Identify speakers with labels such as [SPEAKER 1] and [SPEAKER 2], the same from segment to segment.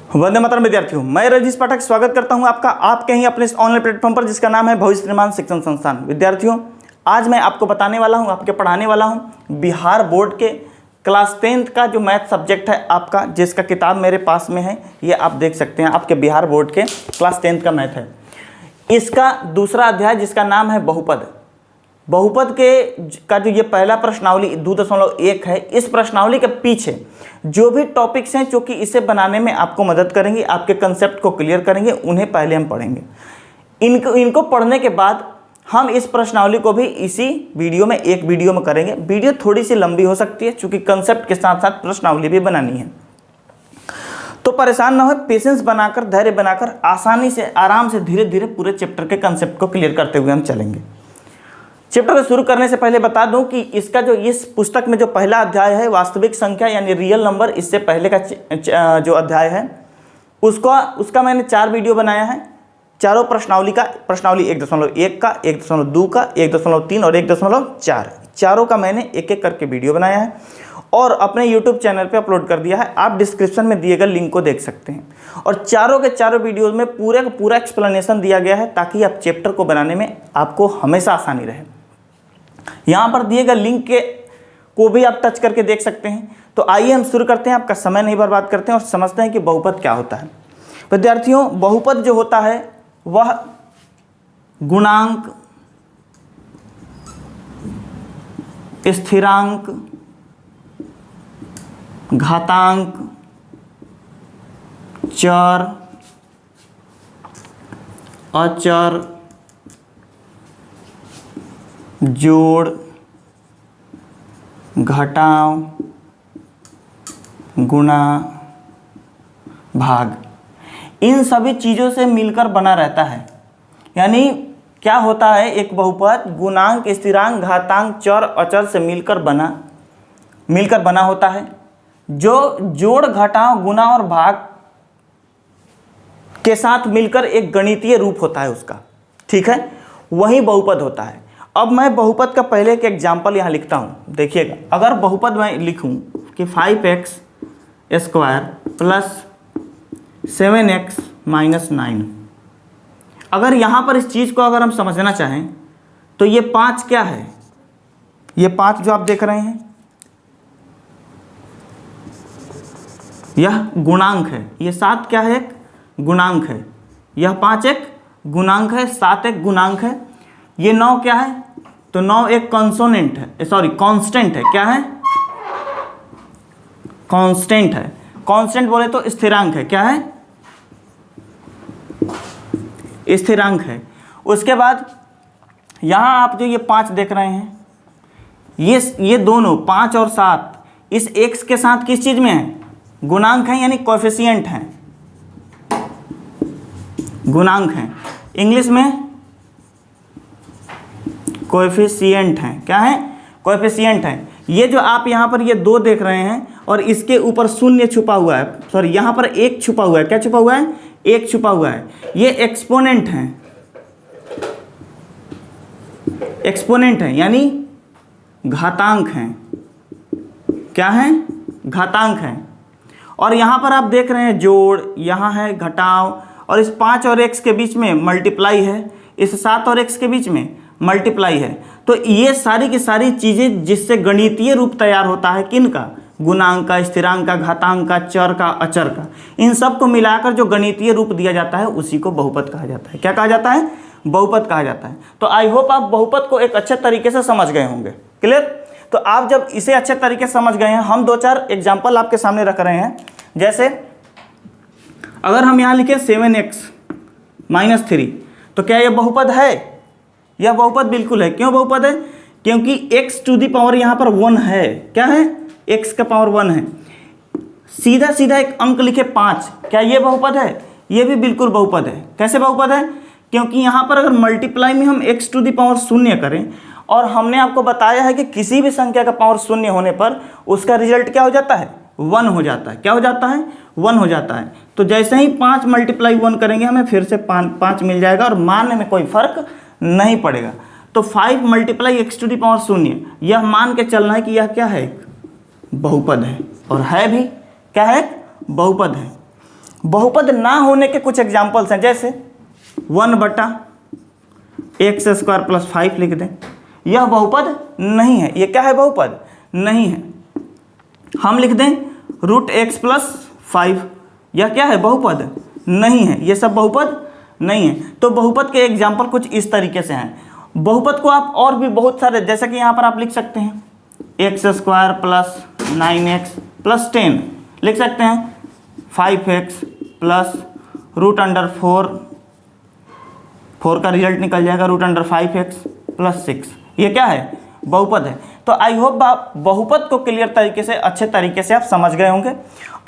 [SPEAKER 1] वंदे मातरम विद्यार्थियों, मैं रजनीश पाठक स्वागत करता हूं आपका आपके ही अपने इस ऑनलाइन प्लेटफॉर्म पर जिसका नाम है भविष्य निर्माण शिक्षण संस्थान। विद्यार्थियों, आज मैं आपको बताने वाला हूं, आपके पढ़ाने वाला हूं बिहार बोर्ड के क्लास 10th का जो मैथ सब्जेक्ट है आपका, जिसका किताब मेरे पास में है, ये आप देख सकते हैं। आपके बिहार बोर्ड के क्लास 10th का मैथ है। इसका दूसरा अध्याय जिसका नाम है बहुपद। बहुपद का जो ये पहला प्रश्नावली 2.1 है, इस प्रश्नावली के पीछे जो भी टॉपिक्स हैं जो कि इसे बनाने में आपको मदद करेंगे, आपके कंसेप्ट को क्लियर करेंगे, उन्हें पहले हम पढ़ेंगे। इनको पढ़ने के बाद हम इस प्रश्नावली को भी इसी वीडियो में एक वीडियो में करेंगे। वीडियो थोड़ी सी लंबी हो सकती है क्योंकि कंसेप्ट के साथ साथ प्रश्नावली भी बनानी है, तो परेशान ना हो, पेशेंस बनाकर, धैर्य बनाकर, आसानी से, आराम से, धीरे धीरे पूरे चैप्टर के कंसेप्ट को क्लियर करते हुए हम चलेंगे। चैप्टर को शुरू करने से पहले बता दूं कि इसका जो इस पुस्तक में जो पहला अध्याय है, वास्तविक संख्या यानी रियल नंबर, इससे पहले का जो अध्याय है उसका मैंने 4 वीडियो बनाया है। चारों प्रश्नावली 1.1 का, 1.2 का, 1.3 और 1.4, चारों का मैंने एक एक करके वीडियो बनाया है और अपने YouTube चैनल पे अपलोड कर दिया है। आप डिस्क्रिप्शन में दिए गए लिंक को देख सकते हैं। और चारों के चारों वीडियोज़ में पूरे का पूरा एक्सप्लेनेशन दिया गया है ताकि आप चैप्टर को बनाने में आपको हमेशा आसानी रहे। यहाँ पर दिए गए लिंक को भी आप टच करके देख सकते हैं। तो आइए हम शुरू करते हैं, आपका समय नहीं बर्बाद करते हैं और समझते हैं कि बहुपद क्या होता है। विद्यार्थियों, बहुपद जो होता है वह गुणांक, स्थिरांक, घातांक, चर, अचर, जोड़, घटाव, गुणा, भाग, इन सभी चीज़ों से मिलकर बना रहता है। यानी क्या होता है, एक बहुपद गुणांक, स्थिरांक, घातांक, चर, अचर से मिलकर बना होता है, जो जोड़, घटाव, गुणा और भाग के साथ मिलकर एक गणितीय रूप होता है उसका। ठीक है, वही बहुपद होता है। अब मैं बहुपद का पहले एक एग्जाम्पल यहाँ लिखता हूँ, देखिएगा। अगर बहुपद मैं लिखूँ कि 5x square plus 7x minus 9, अगर यहाँ पर इस चीज़ को अगर हम समझना चाहें तो ये 5 क्या है, ये 5 जो आप देख रहे हैं यह गुणांक है, ये 7 क्या है, एक गुणांक है, यह 5 एक गुणांक है, 7 एक गुणांक है, ये 9 क्या है, तो 9 एक कांस्टेंट है। क्या है, कांस्टेंट है। कांस्टेंट बोले तो स्थिरांक है। क्या है, स्थिरांक है। उसके बाद यहाँ आप जो ये 5 देख रहे हैं, ये दोनों 5 और 7 इस x के साथ किस चीज़ में है, गुणांक है, यानी कोएफिशिएंट हैं, गुणांक हैं, इंग्लिश में कोएफिशिएंट हैं। क्या है, कोएफिशिएंट हैं। ये जो आप यहाँ पर ये 2 देख रहे हैं और इसके ऊपर शून्य छुपा हुआ है, सॉरी यहाँ पर 1 छुपा हुआ है। क्या छुपा हुआ है, 1 छुपा हुआ है। ये एक्सपोनेंट हैं, एक्सपोनेंट हैं यानी घातांक हैं। क्या है, घातांक हैं। और यहाँ पर आप देख रहे हैं जोड़, यहाँ है घटाव, और इस 5 और x के बीच में मल्टीप्लाई है, इस 7 और x के बीच में मल्टीप्लाई है। तो ये सारी की सारी चीज़ें जिससे गणितीय रूप तैयार होता है, किनका, गुणांक का, स्थिरांक का, घातांक का, चर का, अचर का, इन सब को मिलाकर जो गणितीय रूप दिया जाता है उसी को बहुपद कहा जाता है। क्या कहा जाता है, बहुपद कहा जाता है। तो आई होप आप बहुपद को एक अच्छे तरीके से समझ गए होंगे। क्लियर। तो आप जब इसे अच्छे तरीके से समझ गए हैं, हम 2-4 एग्जाम्पल आपके सामने रख रहे हैं। जैसे अगर हम यहाँ लिखें 7x माइनस 3, तो क्या यह बहुपद है, यह बहुपद बिल्कुल है। क्यों बहुपद है, क्योंकि x टू दी पावर यहाँ पर 1 है। क्या है, x का पावर 1 है। सीधा सीधा एक अंक लिखे 5, क्या ये बहुपद है, ये भी बिल्कुल बहुपद है। कैसे बहुपद है, क्योंकि यहाँ पर अगर मल्टीप्लाई में हम x टू दी पावर 0 करें, और हमने आपको बताया है कि किसी भी संख्या का पावर 0 होने पर उसका रिजल्ट क्या हो जाता है, 1 हो जाता है। क्या हो जाता है, 1 हो जाता है। तो जैसे ही 5 मल्टीप्लाई 1 करेंगे हमें फिर से 5 मिल जाएगा और मानने में कोई फर्क नहीं पड़ेगा। तो 5 multiply x to the power 0, यह मान के चलना है कि यह क्या है, बहुपद है, और है भी क्या है, बहुपद है। बहुपद ना होने के कुछ एग्जाम्पल्स हैं, जैसे 1/x² + 5 लिख दें, यह बहुपद नहीं है। ये क्या है? बहुपद नहीं है। हम लिख दें √x + 5, यह क्या है? बहुपद नहीं है। ये सब बहुपद नहीं है। तो बहुपद के एग्जाम्पल कुछ इस तरीके से हैं। बहुपद को आप और भी बहुत सारे, जैसे कि यहाँ पर आप लिख सकते हैं x² + 9x + 10 लिख सकते हैं, 5x + √4 का रिजल्ट निकल जाएगा √5x + 6। ये क्या है? बहुपद है। तो आई होप आप बहुपद को क्लियर तरीके से, अच्छे तरीके से आप समझ गए होंगे।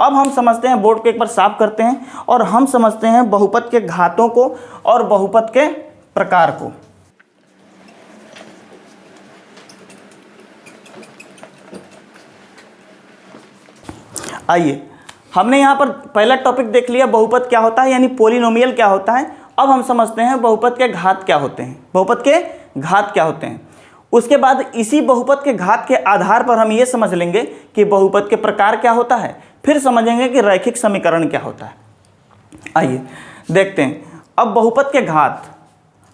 [SPEAKER 1] अब हम समझते हैं, बोर्ड को एक बार साफ करते हैं और हम समझते हैं बहुपद के घातों को और बहुपद के प्रकार को। आइए, हमने यहाँ पर पहला टॉपिक देख लिया, बहुपद क्या होता है, यानी पॉलिनोमियल क्या होता है। अब हम समझते हैं बहुपद के घात क्या होते हैं। बहुपद के घात क्या होते हैं, उसके बाद इसी बहुपद के घात के आधार पर हम ये समझ लेंगे कि बहुपद के प्रकार क्या होता है, फिर समझेंगे कि रैखिक समीकरण क्या होता है। आइए देखते हैं। अब बहुपद के घात,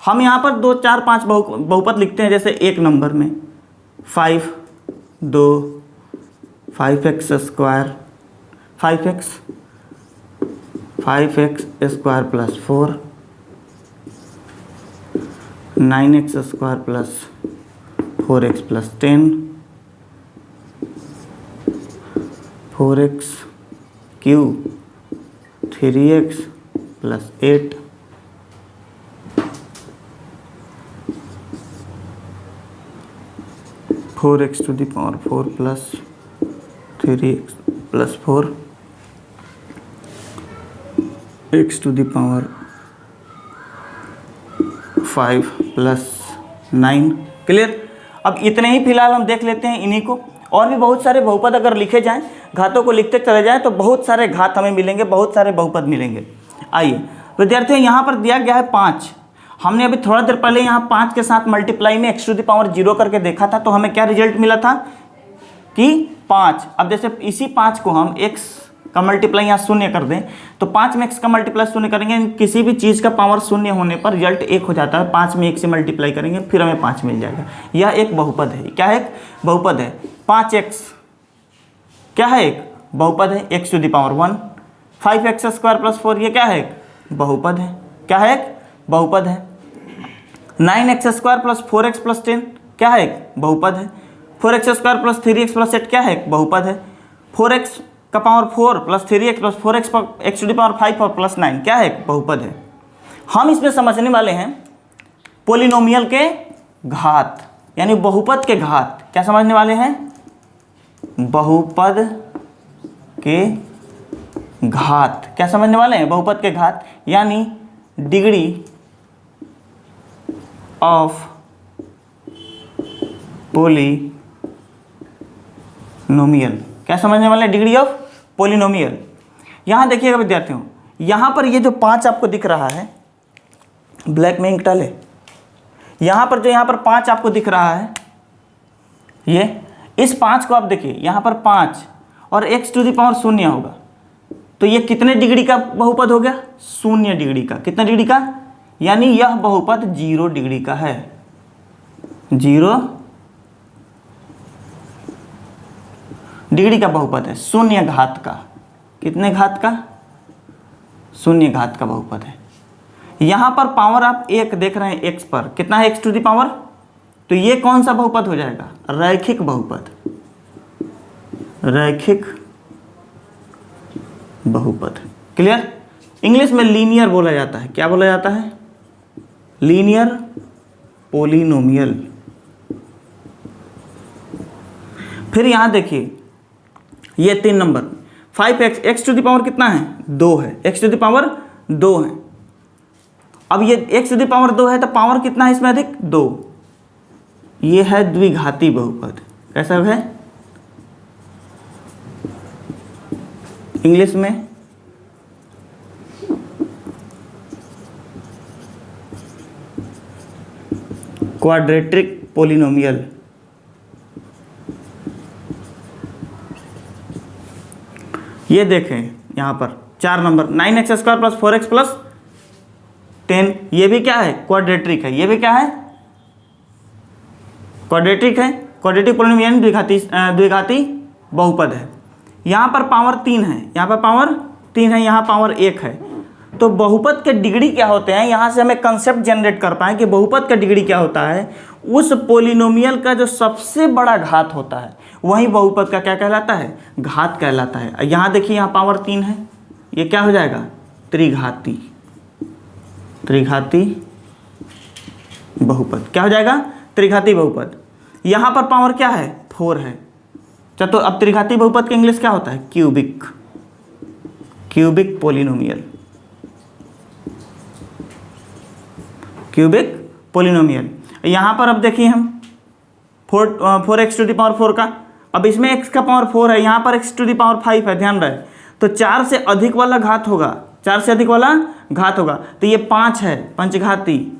[SPEAKER 1] हम यहाँ पर 2, 4, 5 बहुपद लिखते हैं। जैसे एक नंबर में 5, 2, 5x² 5x, 5x² + 4, 9x² + 4x + 10, 4x cube, 3x + 8, 4x⁴ + 3x + 4, x⁵ + 9। Clear? अब इतने ही फिलहाल हम देख लेते हैं इन्हीं को। और भी बहुत सारे बहुपद अगर लिखे जाएं, घातों को लिखते चले जाएं, तो बहुत सारे घात हमें मिलेंगे, बहुत सारे बहुपद मिलेंगे। आइए विद्यार्थियों, यहाँ पर दिया गया है 5। हमने अभी थोड़ा देर पहले यहाँ 5 के साथ मल्टीप्लाई में x⁴ करके देखा था, तो हमें क्या रिजल्ट मिला था कि 5। अब जैसे इसी 5 को हम x का मल्टीप्लाई यहाँ 0 कर दें, तो 5 में x का मल्टीप्लाई 0 करेंगे, किसी भी चीज़ का पावर 0 होने पर रिजल्ट 1 हो जाता है। 5 में 1 से मल्टीप्लाई करेंगे, फिर हमें 5 मिल जाएगा। यह एक बहुपद है। क्या है? बहुपद है। 5x क्या है? एक बहुपद है, x⁴ 5x² + 4 ये क्या है? बहुपद है। क्या है? एक बहुपद है। 9x² + 4x + 10 क्या है? एक बहुपद है। 4x² + 3x + 8 क्या है? बहुपद है। 4x⁴ + 3x + 4x x⁵ + 9 क्या है? बहुपद है। हम इसमें समझने वाले हैं पॉलिनोमियल के घात, यानी बहुपद के घात। क्या समझने वाले हैं? बहुपद के घात। क्या समझने वाले हैं? बहुपद के घात, यानी डिग्री ऑफ पॉलिनोमियल। क्या समझने वाले हैं? Degree of polynomial. यहाँ देखिएगा विद्यार्थियों, यहाँ पर ये जो 5 आपको दिख रहा है, ब्लैक में इंक डाले, यहाँ पर जो यहाँ पर 5 आपको दिख रहा है, ये इस 5 को आप देखिए, यहाँ पर 5 और x⁴ 0 होगा, तो ये कितने डिग्री का बहुपद हो गया? 0 डिग्री का। कितने डिग्री का? यानी यह बहुपद 0 डिग्री का है। 0 डिग्री का बहुपद है, 0 घात का। कितने घात का? 0 घात का बहुपद है। यहाँ पर पावर आप 1 देख रहे हैं x पर, कितना है x⁴? तो ये कौन सा बहुपद हो जाएगा? रैखिक बहुपद। रैखिक बहुपद। क्लियर? इंग्लिश में लीनियर बोला जाता है। क्या बोला जाता है? Linear polynomial. फिर यहां देखिए, ये 3 नंबर 5x, x⁴ कितना है? 2 है। x⁴ 2 है। अब ये x⁴ 2 है, तो पावर कितना है इसमें अधिक? 2। ये है द्विघाती बहुपद। कैसा है? इंग्लिश में क्वाड्रेटिक पॉलिनोमियल। ये देखें यहाँ पर 4 number. 9x² plus 4x plus 10, ये भी क्या है, क्वाड्रेटिक है। ये भी क्या है, क्वाड्रेटिक है। क्वाड्रेटिक पोलिनोमियल यानी द्विघाती बहुपद है। यहाँ पर पावर 3 है, यहाँ पर पावर 3 है, यहाँ पावर 1 है। तो बहुपद के डिग्री क्या होते हैं, यहाँ से हमें कंसेप्ट जनरेट कर पाएँ कि बहुपद का डिग्री क्या होता है। उस पोलिनोमियल का जो सबसे बड़ा घात होता है वही बहुपद का क्या कहलाता है, घात कहलाता है। यहाँ देखिए, यहाँ पावर 3 है, ये क्या हो जाएगा, त्रिघाती बहुपद। क्या हो जाएगा, त्रिघाती बहुपद। यहाँ पर पावर क्या है, 4 है। तो अब त्रिघाती बहुपद का इंग्लिश क्या होता है, क्यूबिक पोलिनोमियल। Cubic polynomial. यहाँ पर अब देखिए हम 4x⁴ का, अब इसमें x का पावर 4 है, यहाँ पर x⁵ है, ध्यान रहे। तो 4 से अधिक वाला घात होगा, 4 से अधिक वाला घात होगा। तो ये 5 है, पंचघाती।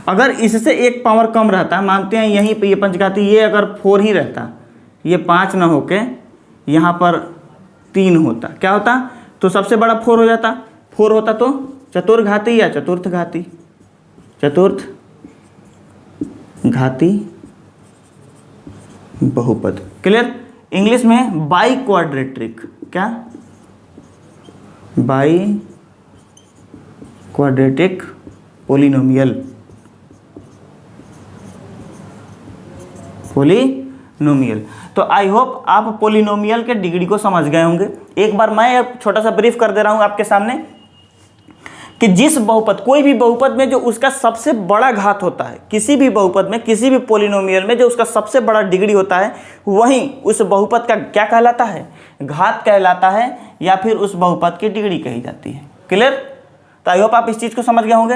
[SPEAKER 1] अगर इससे एक पावर कम रहता, मानते हैं यहीं पे ये पंचघाती, ये अगर 4 ही रहता, ये 5 ना होके यहाँ पर 3 होता, क्या होता, तो सबसे बड़ा 4 हो जाता। 4 होता तो चतुर्घाती या चतुर्थघाती, चतुर्थघाती बहुपद। क्लियर। इंग्लिश में बाई क्वाड्रेटिक, क्या, बाई क्वाड्रेटिक पोलिनोमियल। तो आई होप आप पोलिनोमियल के डिग्री को समझ गए होंगे। एक बार मैं एक छोटा सा ब्रीफ कर दे रहा हूं आपके सामने कि जिस बहुपद, कोई भी बहुपद में जो उसका सबसे बड़ा घात होता है, किसी भी बहुपद में, किसी भी पोलिनोमियल में जो उसका सबसे बड़ा डिग्री होता है, वही उस बहुपद का क्या कहलाता है, घात कहलाता है, या फिर उस बहुपद की डिग्री कही जाती है। क्लियर। तो आई होप आप इस चीज़ को समझ गए होंगे।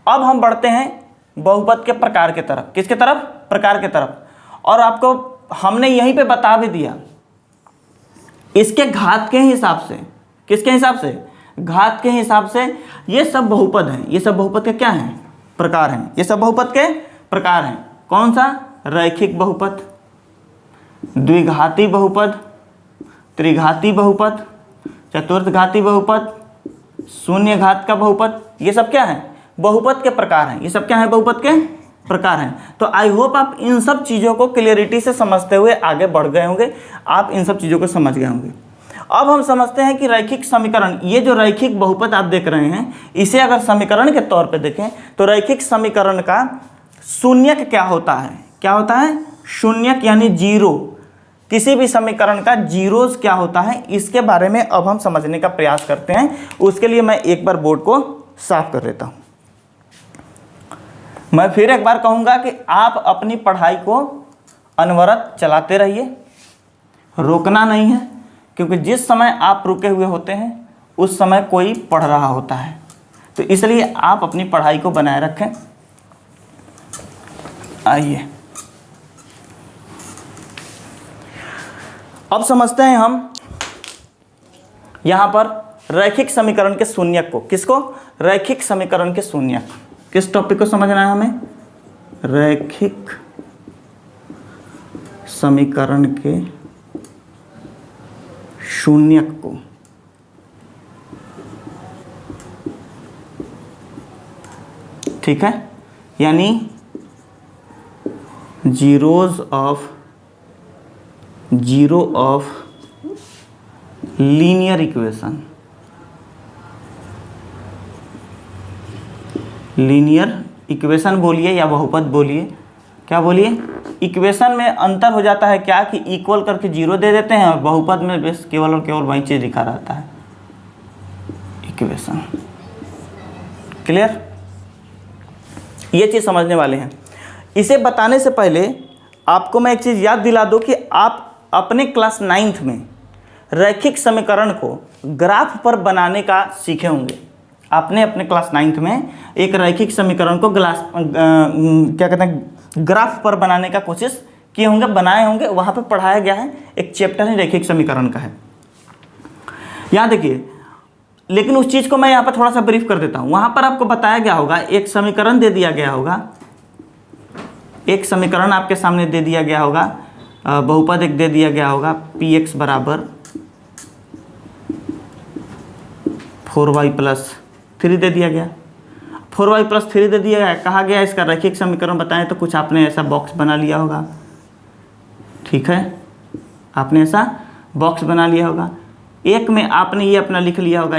[SPEAKER 1] अब हम बढ़ते हैं बहुपद के प्रकार के तरफ। किसके तरफ, प्रकार के तरफ। और आपको हमने यहीं पे बता भी दिया इसके घात के हिसाब से, किसके हिसाब से, घात के हिसाब से। ये सब बहुपद हैं, ये सब बहुपद के क्या हैं, प्रकार हैं। ये सब बहुपद के प्रकार हैं। कौन सा, रैखिक बहुपद, द्विघाती बहुपद, त्रिघाती बहुपद, चतुर्थघाती बहुपद, शून्य घात का बहुपद। ये सब क्या है, बहुपद के प्रकार हैं। ये सब क्या है, बहुपद के प्रकार हैं। तो आई होप आप इन सब चीज़ों को क्लियरिटी से समझते हुए आगे बढ़ गए होंगे, आप इन सब चीज़ों को समझ गए होंगे। अब हम समझते हैं कि रैखिक समीकरण, ये जो रैखिक बहुपद आप देख रहे हैं, इसे अगर समीकरण के तौर पे देखें तो रैखिक समीकरण का शून्यक क्या होता है, क्या होता है, शून्यक यानी जीरो। किसी भी समीकरण का जीरोस क्या होता है, इसके बारे में अब हम समझने का प्रयास करते हैं। उसके लिए मैं एक बार बोर्ड को साफ कर लेता हूँ। मैं फिर एक बार कहूँगा कि आप अपनी पढ़ाई को अनवरत चलाते रहिए, रोकना नहीं है, क्योंकि जिस समय आप रुके हुए होते हैं उस समय कोई पढ़ रहा होता है। तो इसलिए आप अपनी पढ़ाई को बनाए रखें। आइए अब समझते हैं हम यहाँ पर रैखिक समीकरण के शून्यक को। किसको, रैखिक समीकरण के शून्यक। किस टॉपिक को समझना है हमें, रैखिक समीकरण के शून्यक को। ठीक है, यानी zero of linear equation, linear equation बोलिए या बहुपद बोलिए, क्या बोलिए, इक्वेशन में अंतर हो जाता है क्या कि इक्वल करके जीरो दे देते हैं, और बहुपद में बस केवल और केवल वही चीज़ लिखा रहता है, इक्वेशन। क्लियर। ये चीज़ समझने वाले हैं। इसे बताने से पहले आपको मैं एक चीज़ याद दिला दूं कि आप अपने क्लास 9th में रैखिक समीकरण को ग्राफ पर बनाने का सीखे होंगे। आपने अपने क्लास 9th में एक रैखिक समीकरण को क्या कहते हैं, ग्राफ पर बनाने का कोशिश किए होंगे, बनाए होंगे। वहाँ पे पढ़ाया गया है, एक चैप्टर है रैखिक समीकरण का है। यहाँ देखिए, लेकिन उस चीज़ को मैं यहाँ पर थोड़ा सा ब्रीफ कर देता हूँ। वहाँ पर आपको बताया गया होगा, एक समीकरण दे दिया गया होगा, एक समीकरण आपके सामने दे दिया गया होगा बहुपद एक दे दिया गया होगा पी एक्स बराबर 4y प्लस 3 दे दिया गया, 4y प्लस 3 दे दिया गया। कहा गया इसका रैखिक समीकरण बताएं, तो कुछ आपने ऐसा बॉक्स बना लिया होगा, ठीक है, आपने ऐसा बॉक्स बना लिया होगा। एक में आपने ये अपना लिख लिया होगा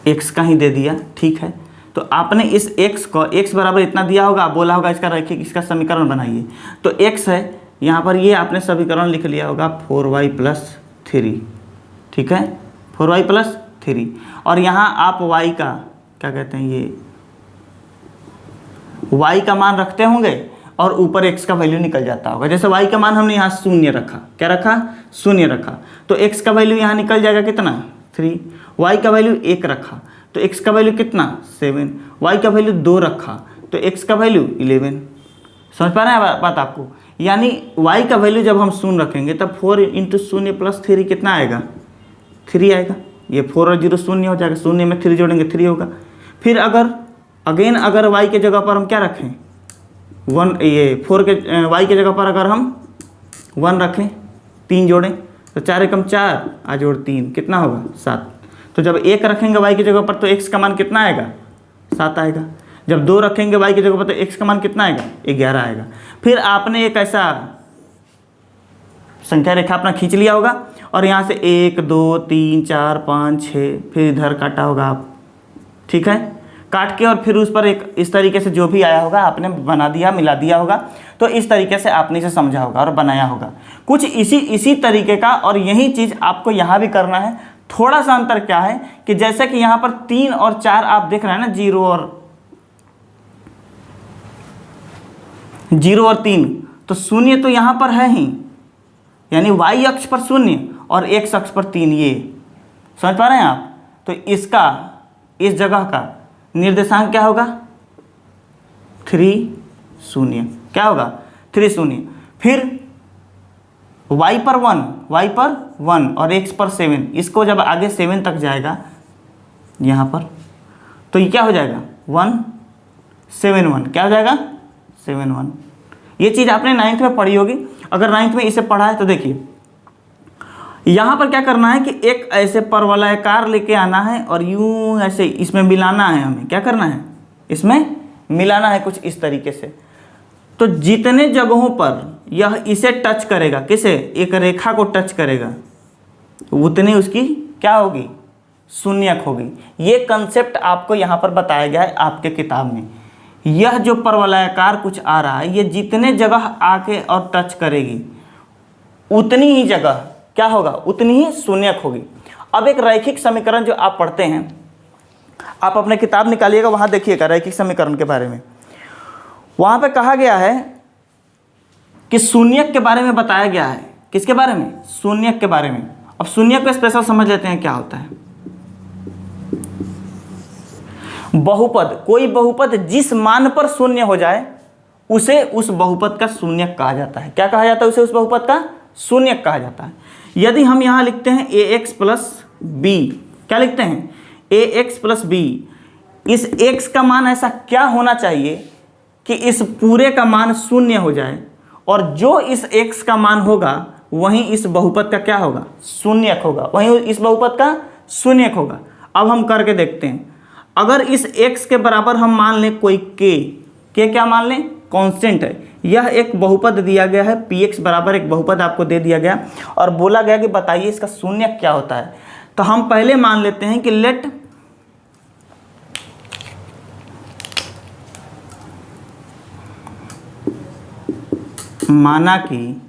[SPEAKER 1] x का ही दे दिया, ठीक है। तो आपने इस x को x बराबर इतना दिया होगा, बोला होगा इसका रैखिक इसका समीकरण बनाइए। तो x है यहाँ पर, ये आपने समीकरण लिख लिया होगा 4y प्लस 3, ठीक है, 4y प्लस 3। और यहाँ आप y का क्या कहते हैं, ये y का मान रखते होंगे और ऊपर x का वैल्यू निकल जाता होगा। जैसे y का मान हमने यहाँ 0 रखा, क्या रखा, 0 रखा, तो x का वैल्यू यहाँ निकल जाएगा कितना, 3। y का वैल्यू 1 रखा तो x का वैल्यू कितना, 7। y का वैल्यू 2 रखा तो x का वैल्यू 11। समझ पा रहे हैं बात आपको? यानी y का वैल्यू जब हम 0 रखेंगे तब 4 इंटू 0 प्लस 3 कितना आएगा, 3 आएगा। ये 4 और 0 0 हो जाएगा, 0 में 3 जोड़ेंगे 3 होगा। फिर अगर y के जगह पर हम क्या रखें, 1, ये 4 के y के जगह पर अगर हम 1 रखें, 3 जोड़ें तो 4 एकम 4 आ जोड़ 3 कितना होगा, 7। तो जब 1 रखेंगे y की जगह पर तो x का मान कितना आएगा, 7 आएगा। जब 2 रखेंगे y की जगह पर तो x का मान कितना आएगा, 11 आएगा। फिर आपने एक ऐसा संख्या रेखा अपना खींच लिया होगा और यहाँ से 1 2 3 4 5 6 फिर इधर काटा होगा आप, ठीक है, काट के और फिर उस पर एक इस तरीके से जो भी आया होगा आपने बना दिया, मिला दिया होगा। तो इस तरीके से आपने इसे समझा होगा और बनाया होगा कुछ इसी तरीके का। और यही चीज़ आपको यहाँ भी करना है। थोड़ा सा अंतर क्या है कि जैसे कि यहाँ पर 3 और 4 आप देख रहे हैं ना, 0 और 3, तो शून्य तो यहाँ पर है ही, यानी y अक्ष पर 0 और x अक्ष पर 3, ये समझ पा रहे हैं आप? तो इसका इस जगह का निर्देशांक क्या होगा, 3 0, क्या होगा, 3 0। फिर y पर 1 और x पर 7, इसको जब आगे 7 तक जाएगा यहाँ पर तो ये क्या हो जाएगा, 1 7 1, क्या हो जाएगा, 7 1। ये चीज़ आपने 9th में पढ़ी होगी। अगर 9th में इसे पढ़ा है तो देखिए यहाँ पर क्या करना है कि एक ऐसे परवलयाकार लेके आना है और यूं ऐसे इसमें मिलाना है। हमें क्या करना है, इसमें मिलाना है कुछ इस तरीके से। तो जितने जगहों पर यह इसे टच करेगा, किसे, एक रेखा को टच करेगा, उतनी उसकी क्या होगी, शून्यक होगी। ये कंसेप्ट आपको यहाँ पर बताया गया है आपके किताब में। यह जो परवलयाकार कुछ आ रहा है, ये जितने जगह आके और टच करेगी उतनी ही जगह क्या होगा, उतनी ही शून्यक होगी। अब एक रैखिक समीकरण जो आप पढ़ते हैं, आप अपने किताब निकालिएगा, वहाँ देखिएगा रैखिक समीकरण के बारे में। वहाँ पे कहा गया है कि शून्यक के बारे में बताया गया है। किसके बारे में, शून्यक के बारे में। अब शून्यक को स्पेशल समझ लेते हैं क्या होता है। बहुपद, कोई बहुपद जिस मान पर शून्य हो जाए उसे उस बहुपद का शून्यक कहा जाता है। क्या कहा जाता है, उसे उस बहुपद का शून्यक कहा जाता है। यदि हम यहाँ लिखते हैं ax प्लस बी, क्या लिखते हैं, ax प्लस बी, इस x का मान ऐसा क्या होना चाहिए कि इस पूरे का मान शून्य हो जाए, और जो इस x का मान होगा वहीं इस बहुपद का क्या होगा, शून्यक होगा, वहीं इस बहुपद का शून्यक होगा। अब हम करके देखते हैं। अगर इस x के बराबर हम मान लें कोई k क्या मान लें, कांस्टेंट है। यह एक बहुपद दिया गया है, px बराबर एक बहुपद आपको दे दिया गया और बोला गया कि बताइए इसका शून्यक क्या होता है। तो हम पहले मान लेते हैं कि लेट माना कि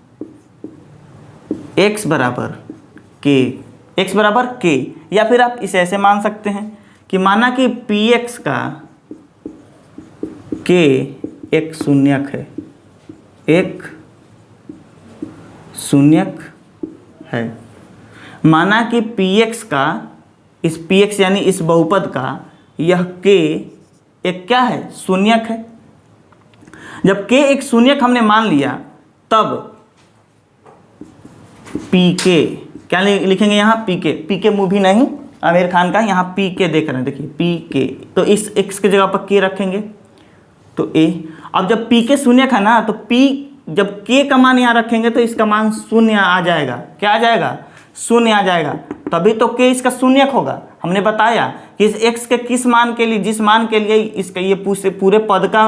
[SPEAKER 1] x बराबर k, या फिर आप इसे ऐसे मान सकते हैं कि माना कि px का k एक शून्यक है, एक शून्यक है। माना कि px का, इस px यानी इस बहुपद का यह k एक क्या है, शून्यक है। जब k एक शून्यक हमने मान लिया तब pk क्या लिखेंगे यहाँ, pk मूवी नहीं आमिर खान का, यहाँ pk देख रहे हैं, देखिए pk। तो इस x की जगह पर k रखेंगे तो a। अब जब पी के शून्यक है ना, तो पी जब के का मान यहाँ रखेंगे तो इसका मान शून्य आ जाएगा। क्या आ जाएगा? शून्य आ जाएगा। तभी तो के इसका शून्यक होगा। हमने बताया कि इस x के किस मान के लिए, जिस मान के लिए इसका ये पूरे पद का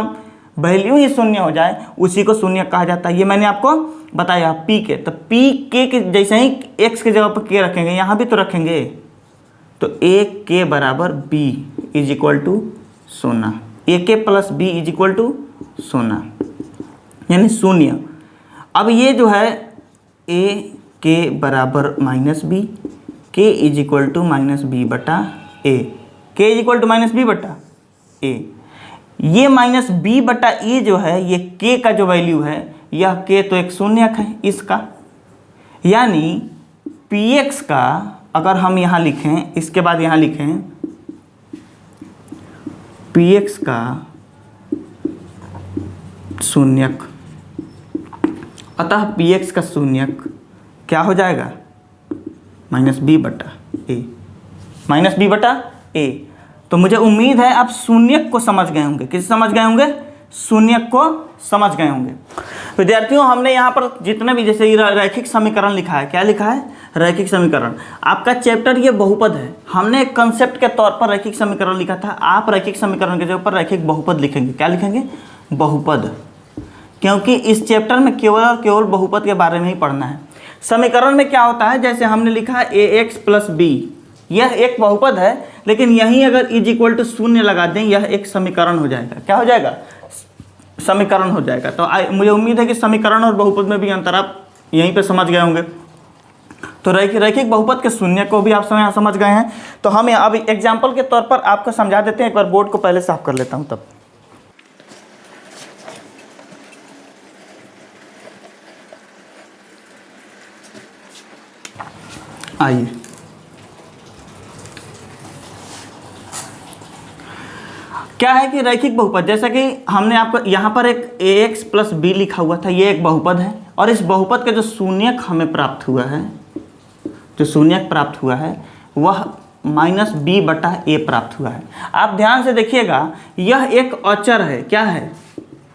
[SPEAKER 1] वैल्यू ही शून्य हो जाए उसी को शून्यक कहा जाता है। ये मैंने आपको बताया। पी के, तो पी के जैसे ही x की जगह पर के रखेंगे, यहाँ भी तो रखेंगे, तो ए के बराबर बी इज इक्वल टू शून्य। A K plus B is equal to शून्य, यानी शून्य। अब ये जो है ए के बराबर minus B, K is equal to minus B बटा A, K is equal to minus B बटा ए। ये माइनस बी बटा ए जो है, ये के का जो वैल्यू है, यह के तो एक शून्यक है इसका, यानी पी एक्स का अगर हम यहाँ लिखें, इसके बाद यहाँ लिखें पी एक्स का शून्यक, अतः पी एक्स का शून्यक क्या हो जाएगा? माइनस बी बटा ए, माइनस बी बटा ए। तो मुझे उम्मीद है आप शून्यक को समझ गए होंगे। किसे समझ गए होंगे? शून्यक को समझ गए होंगे। विद्यार्थियों, हमने यहाँ पर जितने भी, जैसे रैखिक समीकरण लिखा है, क्या लिखा है? रैखिक समीकरण। आपका चैप्टर ये बहुपद है। हमने एक कंसेप्ट के तौर पर रैखिक समीकरण लिखा था। आप रैखिक समीकरण के जगह पर रैखिक बहुपद लिखेंगे। क्या लिखेंगे? बहुपद, क्योंकि इस चैप्टर में केवल और केवल बहुपद के बारे में ही पढ़ना है। समीकरण में क्या होता है, जैसे हमने लिखा है ए एक्स प्लस बी, यह एक बहुपद है, लेकिन यहीं अगर इज इक्वल टू शून्य लगा दें, यह एक समीकरण हो जाएगा। क्या हो जाएगा? समीकरण हो जाएगा। तो मुझे उम्मीद है कि समीकरण और बहुपद में भी अंतर आप यहीं पे समझ गए होंगे। तो रैखिक बहुपद के शून्य को भी आप यहाँ समझ गए हैं। तो हम अब एग्जाम्पल के तौर पर आपको समझा देते हैं। एक बार बोर्ड को पहले साफ कर लेता हूँ तब। आइए, क्या है कि रैखिक बहुपद, जैसा कि हमने आपको यहाँ पर एक ए एक्स प्लस बी लिखा हुआ था, ये एक बहुपद है, और इस बहुपद का जो शून्यक हमें प्राप्त हुआ है, जो शून्यक प्राप्त हुआ है वह माइनस बी बटा ए प्राप्त हुआ है। आप ध्यान से देखिएगा, यह एक अचर है। क्या है?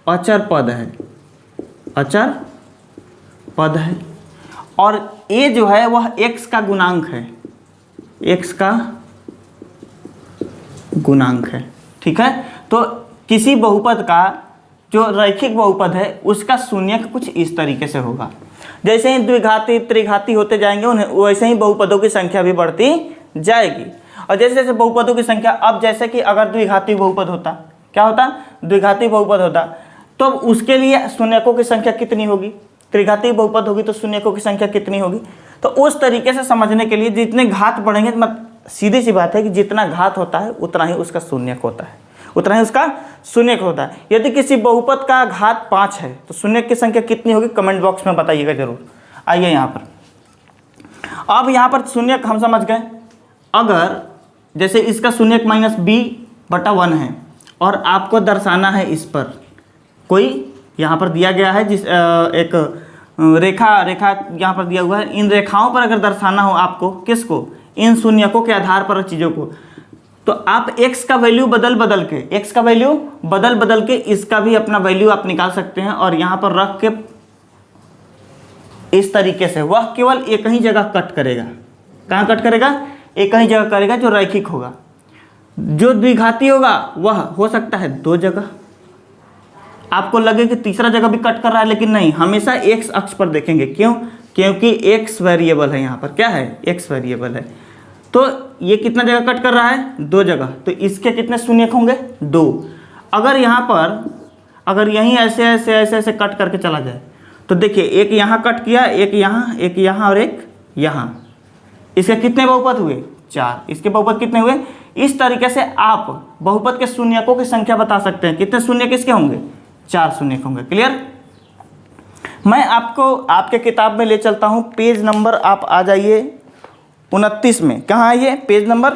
[SPEAKER 1] अचर पद है, अचर पद है, और ए जो है वह x का गुणांक है, x का गुणांक है। ठीक है? तो किसी बहुपद का जो रैखिक बहुपद है उसका शून्यक कुछ इस तरीके से होगा। जैसे ही द्विघाती त्रिघाती होते जाएंगे उन्हें वैसे ही बहुपदों की संख्या भी बढ़ती जाएगी। और जैसे जैसे बहुपदों की संख्या, अब जैसे कि अगर द्विघाती बहुपद होता, क्या होता? द्विघाती बहुपद होता, तो उसके लिए शून्यकों की संख्या कितनी होगी? त्रिघाती बहुपद होगी तो शून्यकों की संख्या कितनी होगी? तो उस तरीके से समझने के लिए जितने घात बढ़ेंगे, सीधी सी बात है कि जितना घात होता है उतना ही उसका शून्यक होता है, उतना ही उसका शून्यक होता है। यदि किसी बहुपद का घात 5 है तो शून्यक की संख्या कितनी होगी? कमेंट बॉक्स में बताइएगा जरूर। आइए यहाँ पर, अब यहाँ पर शून्यक हम समझ गए। अगर जैसे इसका शून्यक माइनस बी बटा 1 है और आपको दर्शाना है, इस पर कोई यहाँ पर दिया गया है, जिस एक रेखा यहाँ पर दिया हुआ है। इन रेखाओं पर अगर दर्शाना हो आपको, किसको? इन शून्यकों के आधार पर चीज़ों को, तो आप x का वैल्यू बदल के इसका भी अपना वैल्यू आप निकाल सकते हैं, और यहाँ पर रख के इस तरीके से वह केवल एक ही जगह कट करेगा। कहाँ कट करेगा? एक ही जगह करेगा, जो रैखिक होगा। जो द्विघाती होगा वह हो सकता है 2 जगह, आपको लगे कि तीसरा जगह भी कट कर रहा है, लेकिन नहीं, हमेशा x अक्ष पर देखेंगे। क्यों? क्योंकि x वेरिएबल है। यहाँ पर क्या है? x वेरिएबल है। तो ये कितना जगह कट कर रहा है? 2 जगह। तो इसके कितने शून्यक होंगे? 2। अगर यहाँ पर, अगर यहीं ऐसे ऐसे ऐसे ऐसे कट करके चला जाए, तो देखिए एक यहाँ कट किया, एक यहाँ और एक यहाँ, इसके कितने बहुपद हुए? 4। इसके बहुपद कितने हुए? इस तरीके से आप बहुपद के शून्यकों की संख्या बता सकते हैं। कितने शून्यक इसके होंगे? 4 शून्यक होंगे। क्लियर? मैं आपको आपके किताब में ले चलता हूँ। पेज नंबर आप आ जाइए 29 में। कहाँ आइए? पेज नंबर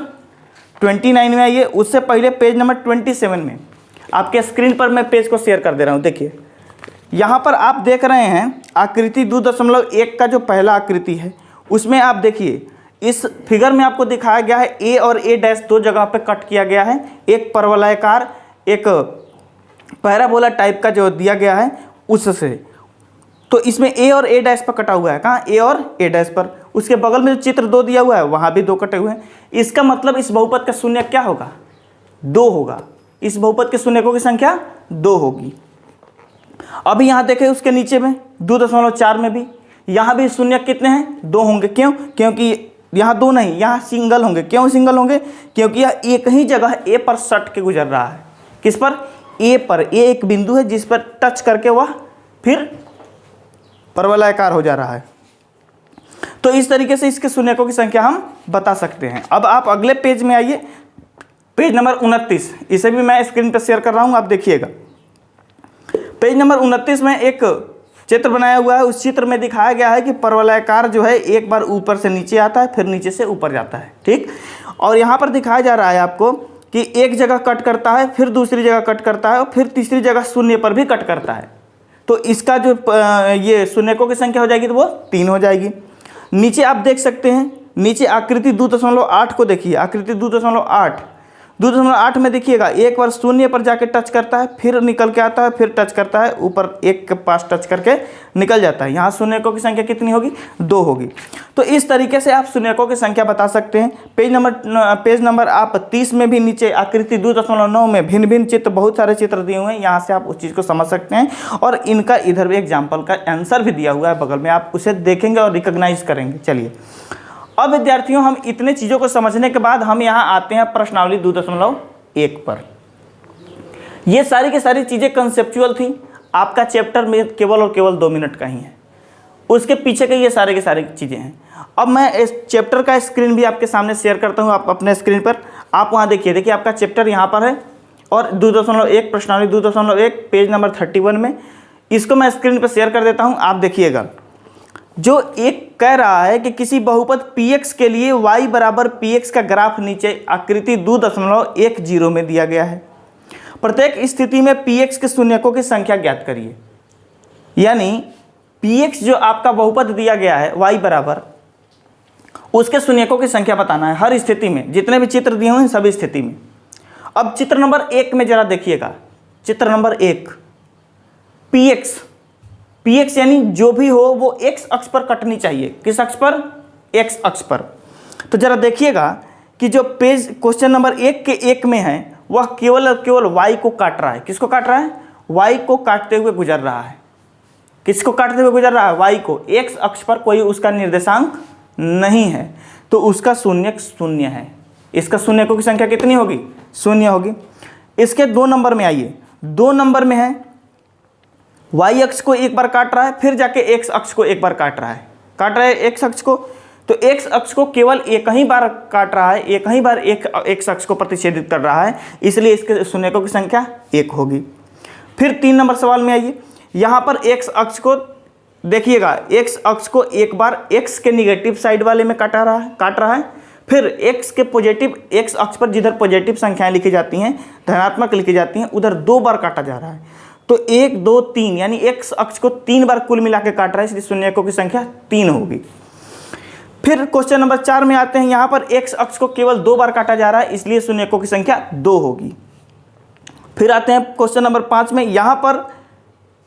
[SPEAKER 1] 29 में आइए। उससे पहले पेज नंबर 27 में आपके स्क्रीन पर मैं पेज को शेयर कर दे रहा हूँ। देखिए यहाँ पर आप देख रहे हैं आकृति 2.1 का जो पहला आकृति है, उसमें आप देखिए इस फिगर में आपको दिखाया गया है ए और ए डैश 2 जगह पे कट किया गया है। एक परवलयाकार, एक पैराबोला टाइप का जो दिया गया है उससे। तो इसमें ए और ए डैश पर कटा हुआ है, कहाँ ए और ए डैश पर। उसके बगल में जो चित्र 2 दिया हुआ है वहाँ भी 2 कटे हुए हैं। इसका मतलब इस बहुपद का शून्य क्या होगा, 2 होगा। इस बहुपद के शून्यकों की संख्या 2 होगी। अभी यहाँ देखें उसके नीचे में 2.4 में भी, यहाँ भी शून्य कितने हैं, 2 होंगे। क्यों, क्योंकि यहाँ 2 नहीं, यहाँ सिंगल होंगे। क्यों सिंगल होंगे, क्योंकि यह एक ही जगह ए पर सट के गुजर रहा है। किस पर, ए पर। ए एक बिंदु है जिस पर टच करके वह फिर परवलयाकार हो जा रहा है। तो इस तरीके से इसके शून्यकों की संख्या हम बता सकते हैं। अब आप अगले पेज में आइए, पेज नंबर 29। इसे भी मैं स्क्रीन पर शेयर कर रहा हूँ, आप देखिएगा। पेज नंबर 29 में एक चित्र बनाया हुआ है। उस चित्र में दिखाया गया है कि परवलयाकार जो है एक बार ऊपर से नीचे आता है, फिर नीचे से ऊपर जाता है, ठीक। और यहाँ पर दिखाया जा रहा है आपको कि एक जगह कट करता है, फिर दूसरी जगह कट करता है, और फिर तीसरी जगह शून्य पर भी कट करता है। तो इसका जो ये शून्यकों की संख्या हो जाएगी तो वो 3 हो जाएगी। नीचे आप देख सकते हैं, नीचे आकृति 2.8 को देखिए। आकृति 2.8 में देखिएगा, एक बार शून्य पर जाके टच करता है, फिर निकल के आता है, फिर टच करता है, ऊपर एक के पास टच करके निकल जाता है। यहाँ शून्यकों की संख्या कितनी होगी, 2 होगी। तो इस तरीके से आप शून्यकों की संख्या बता सकते हैं। पेज नंबर आप 30 में भी नीचे आकृति 2.9 में भिन्न भिन्न चित्र, बहुत सारे चित्र दिए हुए हैं। यहाँ से आप उस चीज़ को समझ सकते हैं। और इनका इधर भी एग्जाम्पल का आंसर भी दिया हुआ है बगल में, आप उसे देखेंगे और रिकॉग्नाइज करेंगे। चलिए, अब विद्यार्थियों, हम इतने चीज़ों को समझने के बाद हम यहाँ आते हैं प्रश्नावली 2.1 पर। ये सारी की सारी चीज़ें कंसेप्चुअल थी। आपका चैप्टर में केवल और केवल 2 मिनट का ही है, उसके पीछे के ये सारे की सारी चीज़ें हैं। अब मैं इस चैप्टर का स्क्रीन भी आपके सामने शेयर करता हूँ, आप अपने स्क्रीन पर। आप वहाँ देखिए आपका चैप्टर यहाँ पर है, और 2.1 प्रश्नावली 2.1 पेज नंबर 31 में। इसको मैं स्क्रीन पर शेयर कर देता हूँ, आप देखिएगा। जो एक कह रहा है कि किसी बहुपद px के लिए y बराबर px का ग्राफ नीचे आकृति 2.10 में दिया गया है। प्रत्येक स्थिति में px के शून्यकों की संख्या ज्ञात करिए। यानी px जो आपका बहुपद दिया गया है y बराबर, उसके शून्यकों की संख्या बताना है हर स्थिति में, जितने भी चित्र दिए हुए हैं सभी स्थिति में। अब चित्र नंबर 1 में जरा देखिएगा। चित्र नंबर 1, px यानी जो भी हो वो x अक्ष पर कटनी चाहिए। किस अक्ष पर, x अक्ष पर। तो जरा देखिएगा कि जो पेज क्वेश्चन नंबर 1 के 1 में है वह केवल और केवल y को काट रहा है। किसको काट रहा है, y को काटते हुए गुजर रहा है। किसको काटते हुए गुजर रहा है, y को। x अक्ष पर कोई उसका निर्देशांक नहीं है, तो उसका शून्यक 0 है। इसका शून्यकों की संख्या कितनी होगी, 0 होगी। इसके 2 नंबर में आइए। 2 नंबर में है y अक्ष को एक बार काट रहा है, फिर जाके x अक्ष को एक बार काट रहा है x अक्ष को। तो x अक्ष को केवल एक ही बार काट रहा है, एक ही बार एक x अक्ष को प्रतिच्छेदित कर रहा है, इसलिए इसके शून्यकों की संख्या 1 होगी। फिर 3 नंबर सवाल में आइए। यहाँ पर x अक्ष को देखिएगा, x अक्ष को एक बार x के निगेटिव साइड वाले में काट रहा है, फिर x के पॉजिटिव, x अक्ष पर जिधर पॉजिटिव संख्याएं लिखी जाती हैं, धनात्मक लिखी जाती हैं, उधर 2 बार काटा जा रहा है। तो 1 2 3 यानी x अक्ष को 3 बार कुल मिला के काट रहा है, इसलिए शून्यकों की संख्या 3 होगी। फिर क्वेश्चन नंबर 4 में आते हैं। यहाँ पर x अक्ष को केवल 2 बार काटा जा रहा है, इसलिए शून्यकों की संख्या 2 होगी। फिर आते हैं क्वेश्चन नंबर 5 में। यहाँ पर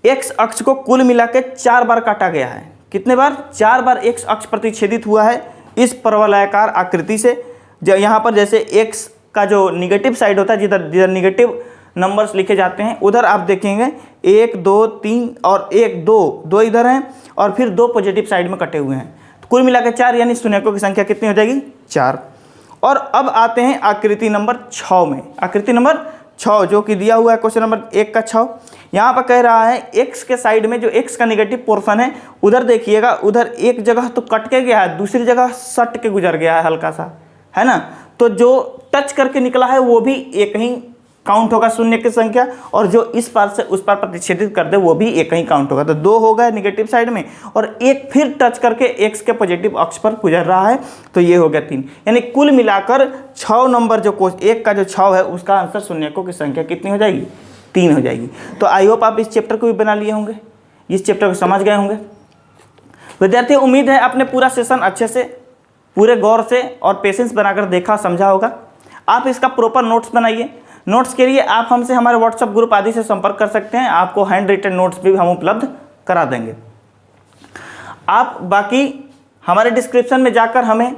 [SPEAKER 1] x अक्ष को कुल मिला के 4 बार काटा गया है। कितने बार, 4 बार x अक्ष प्रतिच्छेदित हुआ है इस परवलयाकार आकृति से। यहाँ पर जैसे x का जो निगेटिव साइड होता है, जिधर निगेटिव नंबर्स लिखे जाते हैं, उधर आप देखेंगे 1 2 3 और 1 2 इधर हैं, और फिर 2 पॉजिटिव साइड में कटे हुए हैं। तो कुल मिलाकर 4, यानी शून्यकों की संख्या कितनी हो जाएगी, 4। और अब आते हैं आकृति नंबर 6 में। आकृति नंबर 6 जो कि दिया हुआ है क्वेश्चन नंबर 1 का 6। यहाँ पर कह रहा है x के साइड में जो x का निगेटिव पोर्शन है, उधर देखिएगा, उधर एक जगह तो कट के गया है, दूसरी जगह सट के गुजर गया है हल्का सा, है ना। तो जो टच करके निकला है वो भी एक ही काउंट होगा शून्य की संख्या, और जो इस पार से उस पार प्रतिच्छेदित कर दे वो भी एक ही काउंट होगा। तो 2 हो गए निगेटिव साइड में, और एक फिर टच करके x के पॉजिटिव अक्ष पर गुजर रहा है, तो ये हो गया 3। यानी कुल मिलाकर 6 नंबर जो 1 का जो 6 है उसका आंसर शून्यकों की संख्या कितनी हो जाएगी, 3 हो जाएगी। तो आई होप आप इस चैप्टर को भी बना लिए होंगे, इस चैप्टर को समझ गए होंगे। विद्यार्थी, उम्मीद है आपने पूरा सेशन अच्छे से, पूरे गौर से और पेशेंस बनाकर देखा समझा होगा। आप इसका प्रॉपर नोट्स बनाइए। नोट्स के लिए आप हमसे हमारे व्हाट्सएप ग्रुप आदि से संपर्क कर सकते हैं, आपको हैंड रिटन नोट्स भी हम उपलब्ध करा देंगे। आप बाकी हमारे डिस्क्रिप्शन में जाकर हमें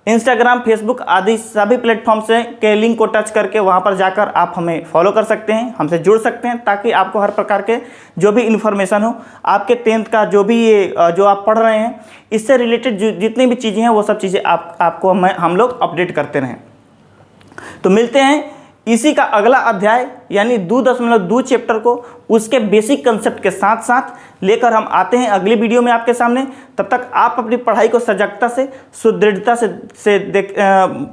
[SPEAKER 1] इंस्टाग्राम, फेसबुक आदि सभी प्लेटफॉर्म से के लिंक को टच करके वहाँ पर जाकर आप हमें फॉलो कर सकते हैं, हमसे जुड़ सकते हैं, ताकि आपको हर प्रकार के जो भी इन्फॉर्मेशन हो, आपके 10th का जो भी ये जो आप पढ़ रहे हैं इससे रिलेटेड जितनी भी चीज़ें हैं वो सब चीज़ें आपको हम लोग अपडेट करते रहें। तो मिलते हैं इसी का अगला अध्याय यानी 2.2 चैप्टर को उसके बेसिक कंसेप्ट के साथ साथ लेकर हम आते हैं अगली वीडियो में आपके सामने। तब तक आप अपनी पढ़ाई को सजगता से, सुदृढ़ता से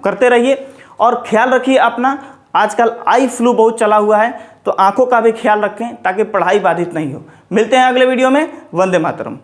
[SPEAKER 1] करते रहिए और ख्याल रखिए अपना। आजकल आई फ्लू बहुत चला हुआ है, तो आंखों का भी ख्याल रखें ताकि पढ़ाई बाधित नहीं हो। मिलते हैं अगले वीडियो में। वंदे मातरम।